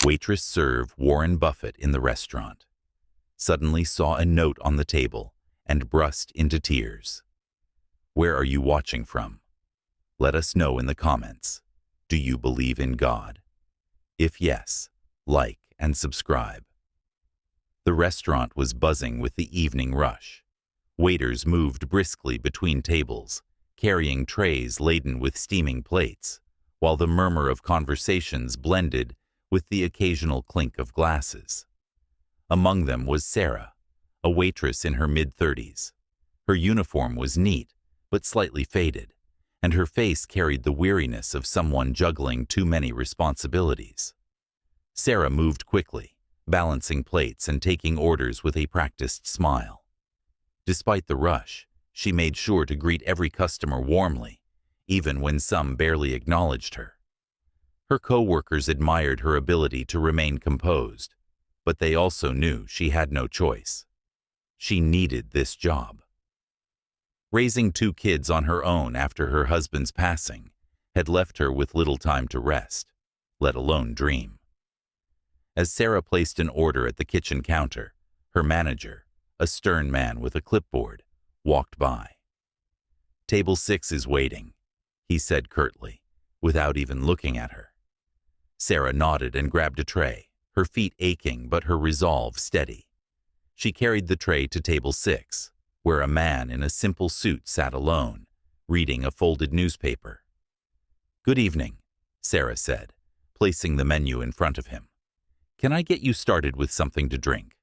Waitress Served Warren Buffet in the restaurant. Suddenly saw a note on the table and burst into tears. Where are you watching from? Let us know in the comments. Do you believe in God? If yes, like and subscribe. The restaurant was buzzing with the evening rush. Waiters moved briskly between tables, carrying trays laden with steaming plates, while the murmur of conversations blended with the occasional clink of glasses. Among them was Sarah, a waitress in her mid-30s. Her uniform was neat, but slightly faded, and her face carried the weariness of someone juggling too many responsibilities. Sarah moved quickly, balancing plates and taking orders with a practiced smile. Despite the rush, she made sure to greet every customer warmly, even when some barely acknowledged her. Her co-workers admired her ability to remain composed, but they also knew she had no choice. She needed this job. Raising 2 kids on her own after her husband's passing had left her with little time to rest, let alone dream. As Sarah placed an order at the kitchen counter, her manager, a stern man with a clipboard, walked by. "Table 6 is waiting," he said curtly, without even looking at her. Sarah nodded and grabbed a tray, her feet aching but her resolve steady. She carried the tray to table 6, where a man in a simple suit sat alone, reading a folded newspaper. "Good evening," Sarah said, placing the menu in front of him. "Can I get you started with something to drink?"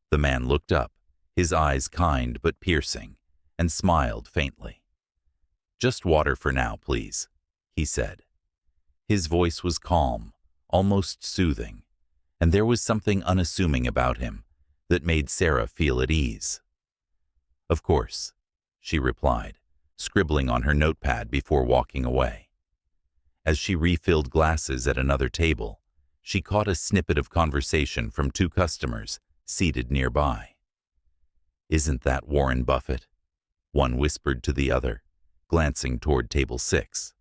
The man looked up, his eyes kind but piercing, and smiled faintly. "Just water for now, please," he said. His voice was calm, almost soothing, and there was something unassuming about him that made Sarah feel at ease. "Of course," she replied, scribbling on her notepad before walking away. As she refilled glasses at another table, she caught a snippet of conversation from 2 customers seated nearby. "Isn't that Warren Buffett?" one whispered to the other, glancing toward table 6.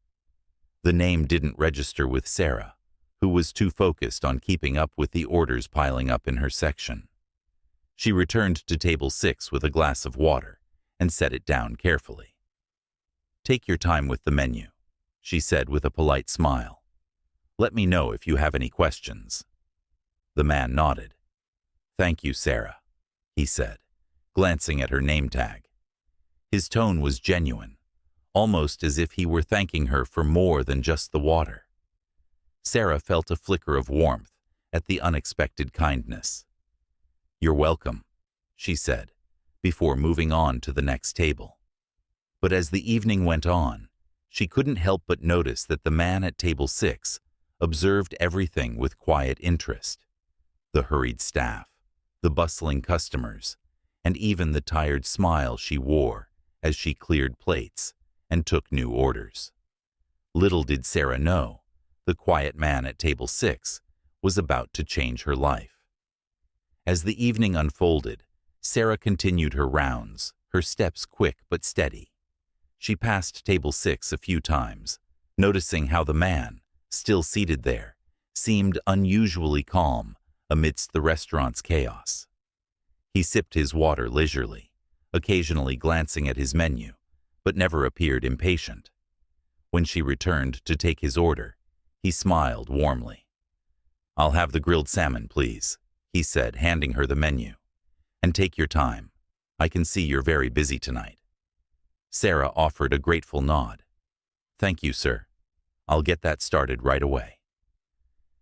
The name didn't register with Sarah, who was too focused on keeping up with the orders piling up in her section. She returned to table 6 with a glass of water and set it down carefully. "Take your time with the menu," she said with a polite smile. "Let me know if you have any questions." The man nodded. "Thank you, Sarah," he said, glancing at her name tag. His tone was genuine, almost as if he were thanking her for more than just the water. Sarah felt a flicker of warmth at the unexpected kindness. "You're welcome," she said, before moving on to the next table. But as the evening went on, she couldn't help but notice that the man at table 6 observed everything with quiet interest. The hurried staff, the bustling customers, and even the tired smile she wore as she cleared plates and took new orders. Little did Sarah know, the quiet man at table 6 was about to change her life. As the evening unfolded, Sarah continued her rounds, her steps quick but steady. She passed table 6 a few times, noticing how the man, still seated there, seemed unusually calm amidst the restaurant's chaos. He sipped his water leisurely, occasionally glancing at his menu, but never appeared impatient. When she returned to take his order, he smiled warmly. "I'll have the grilled salmon, please," he said, handing her the menu. "And take your time. I can see you're very busy tonight." Sarah offered a grateful nod. "Thank you, sir. I'll get that started right away."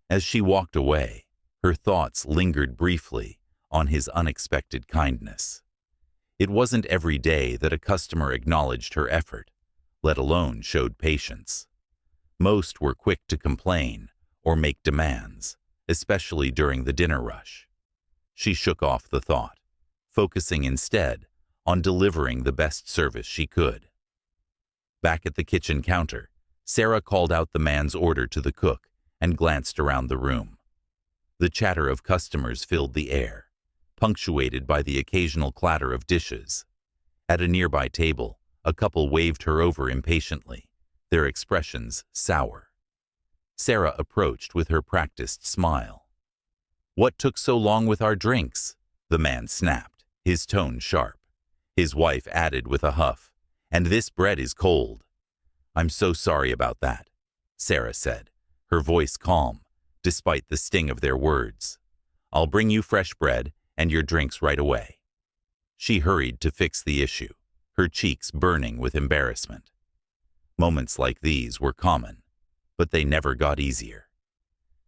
As she walked away, her thoughts lingered briefly on his unexpected kindness. It wasn't every day that a customer acknowledged her effort, let alone showed patience. Most were quick to complain or make demands, especially during the dinner rush. She shook off the thought, focusing instead on delivering the best service she could. Back at the kitchen counter, Sarah called out the man's order to the cook and glanced around the room. The chatter of customers filled the air, punctuated by the occasional clatter of dishes. At a nearby table, a couple waved her over impatiently, their expressions sour. Sarah approached with her practiced smile. "What took so long with our drinks?" the man snapped, his tone sharp. His wife added with a huff, "And this bread is cold." "I'm so sorry about that," Sarah said, her voice calm, despite the sting of their words. "I'll bring you fresh bread and your drinks right away." She hurried to fix the issue, her cheeks burning with embarrassment. Moments like these were common, but they never got easier.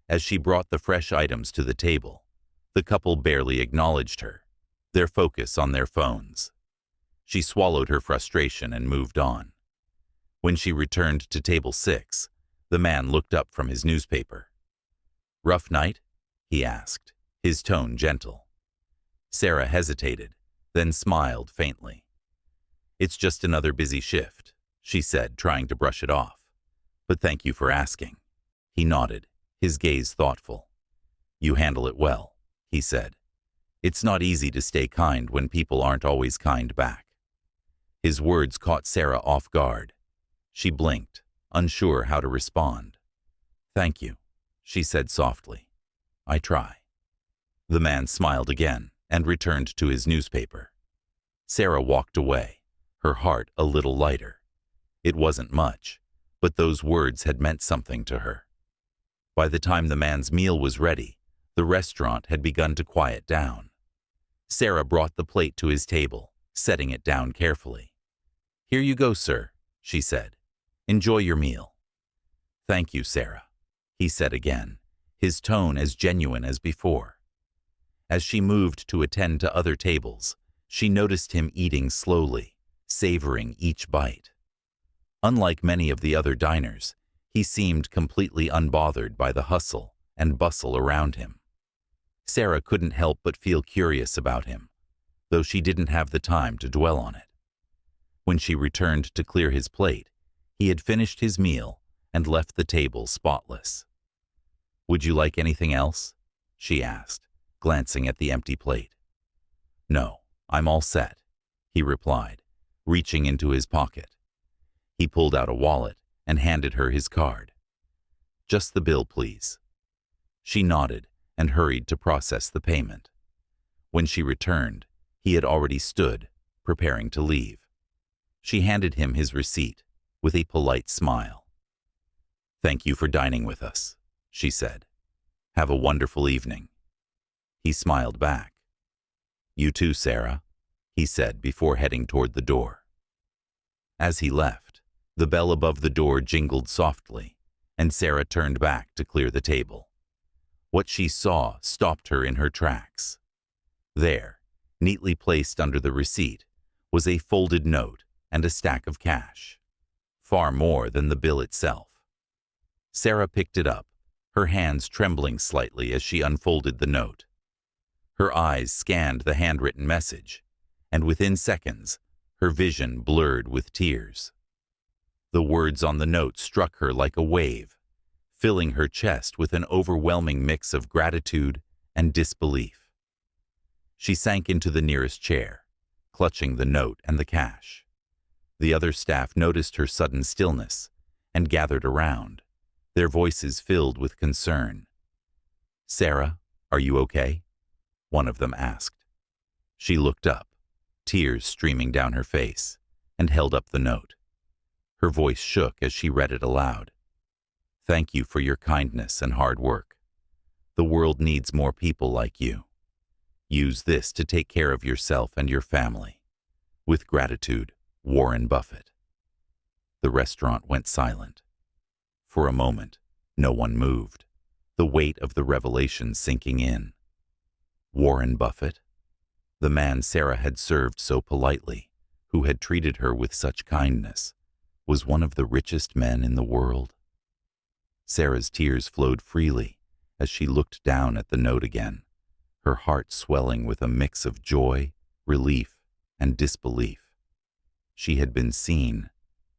As she brought the fresh items to the table, the couple barely acknowledged her, their focus on their phones. She swallowed her frustration and moved on. When she returned to table 6, the man looked up from his newspaper. "Rough night?" he asked, his tone gentle. Sarah hesitated, then smiled faintly. "It's just another busy shift," she said, trying to brush it off. "But thank you for asking." He nodded, his gaze thoughtful. "You handle it well," he said. "It's not easy to stay kind when people aren't always kind back." His words caught Sarah off guard. She blinked, unsure how to respond. "Thank you," she said softly. "I try." The man smiled again and returned to his newspaper. Sarah walked away, her heart a little lighter. It wasn't much, but those words had meant something to her. By the time the man's meal was ready, the restaurant had begun to quiet down. Sarah brought the plate to his table, setting it down carefully. "Here you go, sir," she said. "Enjoy your meal." "Thank you, Sarah," he said again, his tone as genuine as before. As she moved to attend to other tables, she noticed him eating slowly, savoring each bite. Unlike many of the other diners, he seemed completely unbothered by the hustle and bustle around him. Sarah couldn't help but feel curious about him, though she didn't have the time to dwell on it. When she returned to clear his plate, he had finished his meal and left the table spotless. "Would you like anything else?" she asked, glancing at the empty plate. "No, I'm all set," he replied, reaching into his pocket. He pulled out a wallet and handed her his card. "Just the bill, please." She nodded and hurried to process the payment. When she returned, he had already stood, preparing to leave. She handed him his receipt with a polite smile. "Thank you for dining with us," she said. "Have a wonderful evening." He smiled back. "You too, Sarah," he said before heading toward the door. As he left, the bell above the door jingled softly, and Sarah turned back to clear the table. What she saw stopped her in her tracks. There, neatly placed under the receipt, was a folded note and a stack of cash, far more than the bill itself. Sarah picked it up, her hands trembling slightly as she unfolded the note. Her eyes scanned the handwritten message, and within seconds, her vision blurred with tears. The words on the note struck her like a wave, filling her chest with an overwhelming mix of gratitude and disbelief. She sank into the nearest chair, clutching the note and the cash. The other staff noticed her sudden stillness and gathered around, their voices filled with concern. "Sarah, are you okay?" one of them asked. She looked up, tears streaming down her face, and held up the note. Her voice shook as she read it aloud. "Thank you for your kindness and hard work. The world needs more people like you. Use this to take care of yourself and your family. With gratitude, Warren Buffett." The restaurant went silent. For a moment, no one moved, the weight of the revelation sinking in. Warren Buffett? The man Sarah had served so politely, who had treated her with such kindness, was one of the richest men in the world. Sarah's tears flowed freely as she looked down at the note again, her heart swelling with a mix of joy, relief, and disbelief. She had been seen,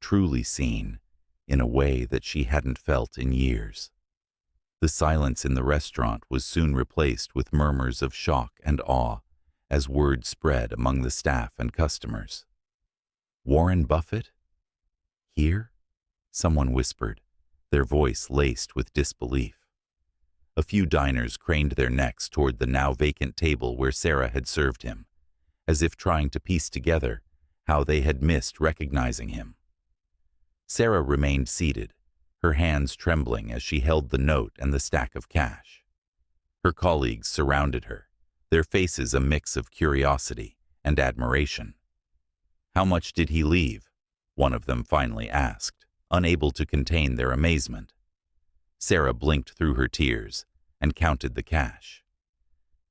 truly seen, in a way that she hadn't felt in years. The silence in the restaurant was soon replaced with murmurs of shock and awe as word spread among the staff and customers. "Warren Buffett? Here?" someone whispered, their voice laced with disbelief. A few diners craned their necks toward the now vacant table where Sarah had served him, as if trying to piece together how they had missed recognizing him. Sarah remained seated, her hands trembling as she held the note and the stack of cash. Her colleagues surrounded her, their faces a mix of curiosity and admiration. "How much did he leave?" one of them finally asked, unable to contain their amazement. Sarah blinked through her tears and counted the cash.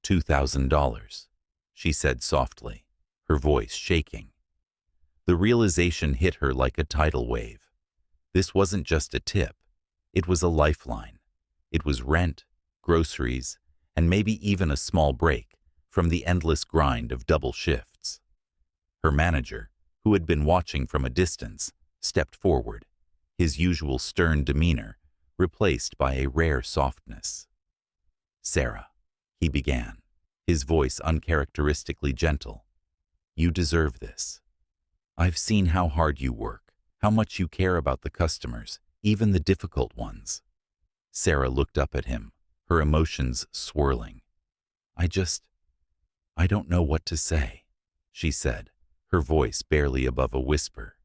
$2,000, she said softly, her voice shaking. The realization hit her like a tidal wave. This wasn't just a tip, it was a lifeline. It was rent, groceries, and maybe even a small break from the endless grind of double shifts. Her manager, who had been watching from a distance, stepped forward, his usual stern demeanor replaced by a rare softness. "Sarah," he began, his voice uncharacteristically gentle, "you deserve this. I've seen how hard you work, how much you care about the customers, even the difficult ones." Sarah looked up at him, her emotions swirling. I don't know what to say," she said, her voice barely above a whisper.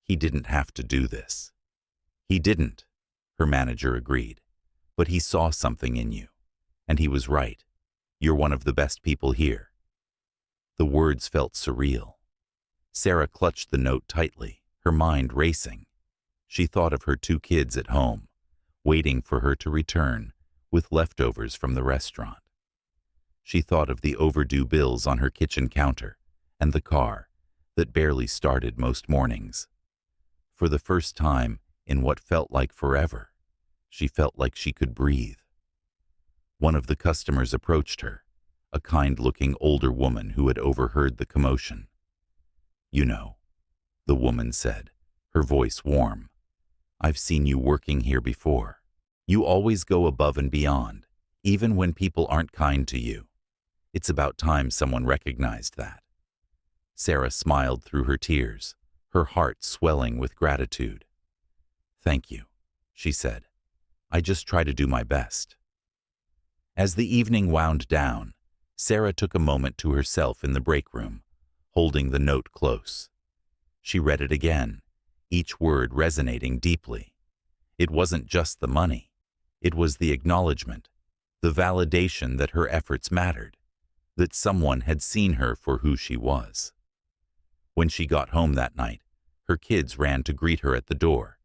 "He didn't have to do this." "He didn't," her manager agreed, "but he saw something in you. And he was right. You're one of the best people here." The words felt surreal. Sarah clutched the note tightly, her mind racing. She thought of her 2 kids at home, waiting for her to return with leftovers from the restaurant. She thought of the overdue bills on her kitchen counter and the car that barely started most mornings. For the first time in what felt like forever, she felt like she could breathe. One of the customers approached her, a kind-looking older woman who had overheard the commotion. "You know," the woman said, her voice warm, "I've seen you working here before. You always go above and beyond, even when people aren't kind to you. It's about time someone recognized that." Sarah smiled through her tears, her heart swelling with gratitude. "Thank you," she said. "I just try to do my best." As the evening wound down, Sarah took a moment to herself in the break room, holding the note close. She read it again, each word resonating deeply. It wasn't just the money. It was the acknowledgement, the validation that her efforts mattered, that someone had seen her for who she was. When she got home that night, her kids ran to greet her at the door,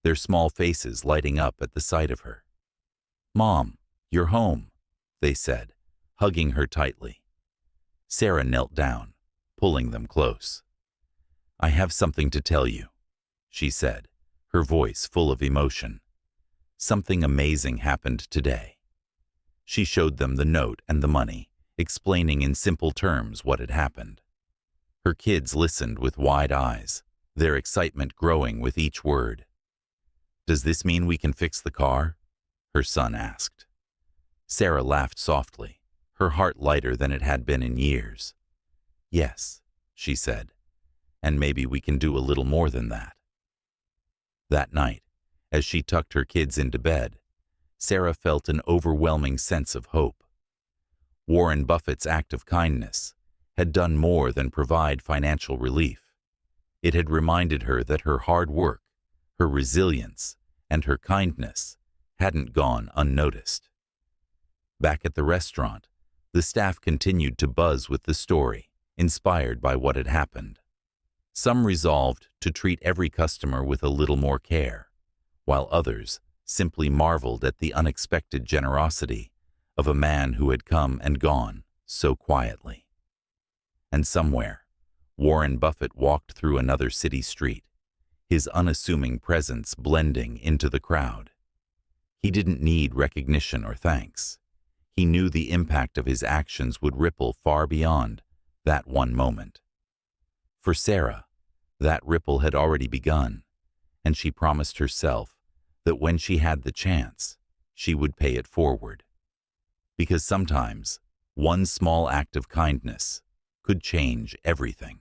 their small faces lighting up at the sight of her. "Mom, you're home," they said, hugging her tightly. Sarah knelt down, pulling them close. "I have something to tell you," she said, her voice full of emotion. "Something amazing happened today." She showed them the note and the money, explaining in simple terms what had happened. Her kids listened with wide eyes, their excitement growing with each word. "Does this mean we can fix the car?" her son asked. Sarah laughed softly, her heart lighter than it had been in years. "Yes," she said, "and maybe we can do a little more than that." That night, as she tucked her kids into bed, Sarah felt an overwhelming sense of hope. Warren Buffett's act of kindness had done more than provide financial relief. It had reminded her that her hard work, her resilience, and her kindness hadn't gone unnoticed. Back at the restaurant, the staff continued to buzz with the story, inspired by what had happened. Some resolved to treat every customer with a little more care, while others simply marveled at the unexpected generosity of a man who had come and gone so quietly. And somewhere, Warren Buffett walked through another city street, his unassuming presence blending into the crowd. He didn't need recognition or thanks. He knew the impact of his actions would ripple far beyond that one moment. For Sarah, that ripple had already begun, and she promised herself that when she had the chance, she would pay it forward. Because sometimes, one small act of kindness could change everything.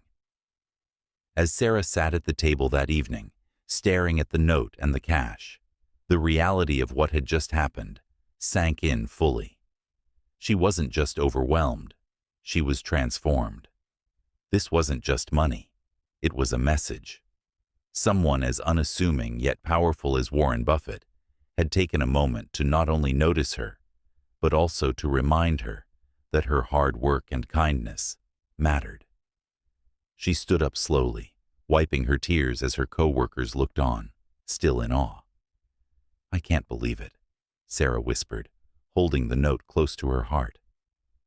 As Sarah sat at the table that evening, staring at the note and the cash, The reality of what had just happened sank in fully. She wasn't just overwhelmed, she was transformed. This wasn't just money, it was a message. Someone as unassuming yet powerful as Warren Buffett had taken a moment to not only notice her, but also to remind her that her hard work and kindness mattered. She stood up slowly, wiping her tears as her co-workers looked on, still in awe. "I can't believe it," Sarah whispered, holding the note close to her heart.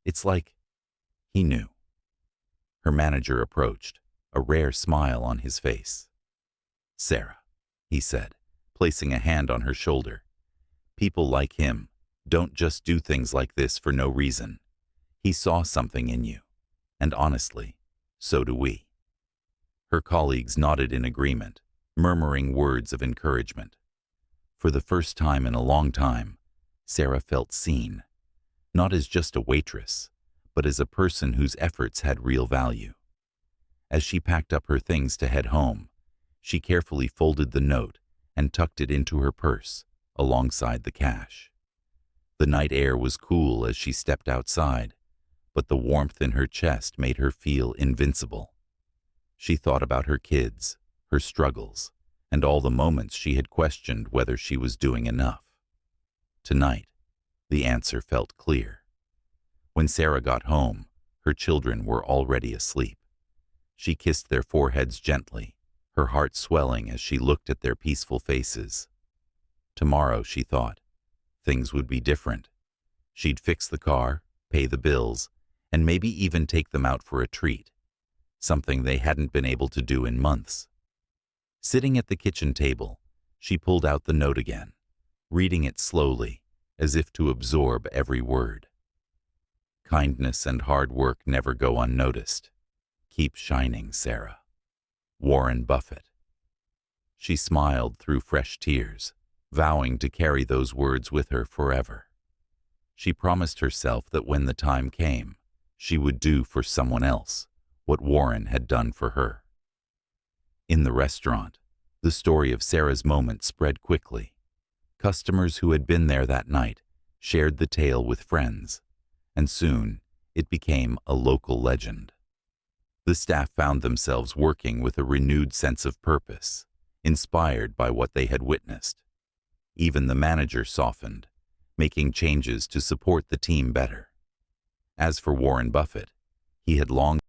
"It's like he knew." Her manager approached, a rare smile on his face. "Sarah," he said, placing a hand on her shoulder, "people like him don't just do things like this for no reason. He saw something in you, and honestly, so do we." Her colleagues nodded in agreement, murmuring words of encouragement. For the first time in a long time, Sarah felt seen, not as just a waitress, but as a person whose efforts had real value. As she packed up her things to head home, she carefully folded the note and tucked it into her purse, alongside the cash. The night air was cool as she stepped outside, but the warmth in her chest made her feel invincible. She thought about her kids, her struggles, and all the moments she had questioned whether she was doing enough. Tonight, the answer felt clear. When Sarah got home, her children were already asleep. She kissed their foreheads gently, her heart swelling as she looked at their peaceful faces. Tomorrow, she thought, things would be different. She'd fix the car, pay the bills, and maybe even take them out for a treat, something they hadn't been able to do in months. Sitting at the kitchen table, she pulled out the note again, reading it slowly, as if to absorb every word. "Kindness and hard work never go unnoticed. Keep shining, Sarah. Warren Buffett." She smiled through fresh tears, vowing to carry those words with her forever. She promised herself that when the time came, she would do for someone else what Warren had done for her. In the restaurant, the story of Sarah's moment spread quickly. Customers who had been there that night shared the tale with friends, and soon it became a local legend. The staff found themselves working with a renewed sense of purpose, inspired by what they had witnessed. Even the manager softened, making changes to support the team better. As for Warren Buffett, he had long